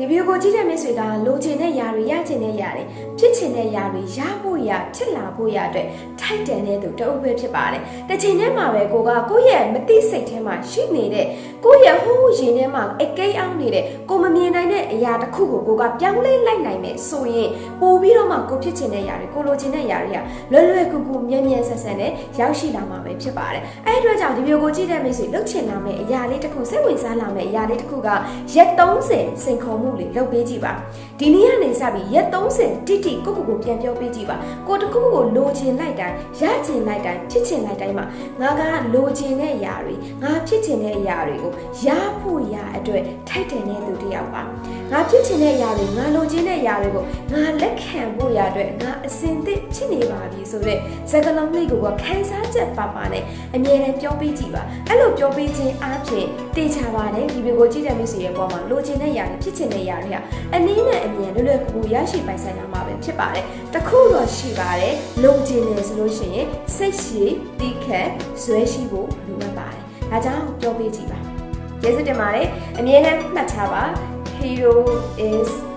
ဒီဗီဒီယိုကိုကြည့်တဲ့မိတ်ဆွေကလိုချင်တဲ့ຢာတွေရချင်တဲ့ຢာတွေဖြစ်ချင်တဲ့ຢာတွေရဖို့ရဖြစ်လာဖို့ရအတွက်ထိုက်တန်တဲ့သူတအုပ်ပဲဖြစ်ပါတယ်။တစ်ချိန်တည်းမှာပဲကိုယ့်ရဲ့မသိစိတ်ထဲမှာရှိနေတဲ့ကိုယ့်ရဲ့ဟိုးရင်ထဲမှာအကိတ်အောင်နေတဲ့ကိုမမြင်နိုင်တဲ့အရာတစ်ခုကိုကပြောင်းလဲလိုက်နိုင်မယ်ဆိုရင်ပို့ပြီးတော့မှကိုဖြစ်ချင်တဲ့ຢာတွေကိုလိုချင်တဲ့ຢာတွေကလွယ်ကူကူမြန်မြန်ဆန်ဆန်နဲ့ရောက်ရှိလာမှာပဲဖြစ်ပါတယ်။အဲ့ဒီအတွက်ကြောင့်ဒီဗီဒီယိုကိုကြည့်တဲ့မိတ်ဆွေလှုပ်ချင်လာမယ့်အရာလေးတစ်ခုစိတ်ဝင်စားလာမယ့်အရာလေးတစ်ခုကရက်30စိန်ခေါ်မှုလေးလုပ်ပေးကြည့်ပါဒီနေ့ကနေစပြီးရက်30တိတိကိုပြန်ပြောပေးကြည့်ပါကိုတခုကိုလိုချင်လိုက်တိုင်းရချင်လိုက်တိုင်းဖြစ်ချင်လိုက်တိုင်းမှာငါကလိုချင်တဲ့အရာတွေငါဖြစ်ချင်တဲ့အရာတွေကိုရဖို့ရအတွက်ထိုက်တန်တဲ့သူတစ်ယောက်ပါငါဖြစ်ချင်တဲ့အရာတွေငါလိုချင်တဲ့အရာတွေကိုငါလက်ခံဖို့ရအတွက်ငါအစင်သစ်ဖြစ်နေပါပြီဆိုတော့စကားလုံးလေးကိုခန်းစားချက်ပါနဲ့အမြဲတမ်းပြောပေးကြည့်ပါအဲ့လိုပြောပေးခြင်းအားဖြင့်တေချာပါတယ်ဒီဗီဒီယိုကိုကြည့်တဲ့မိတ်ဆွေရဲ့ပေါ်မှာလိုချင်တဲ့အရာတွေဖြစ်ချင်တဲ့အရာတွေအနည်းနဲ့အမြန်လွယ်ကူရရှိပိုင်ဆိုင်လာမှာပဲဖြစ်ပါတယ်တခုတော့ရှိပါတယ်လိုချင်တယ်ဆိုလို့ရှိရင်စိတ်ရှိတိခတ်ဇွဲရှိဖို့လိုအပ်ပါတယ်ဒါကြောင့်ပြောပေးကြည့်ပါကျေးဇူးတင်ပါတယ်အမြဲတမ်းမှတ်ထားပါ Hero is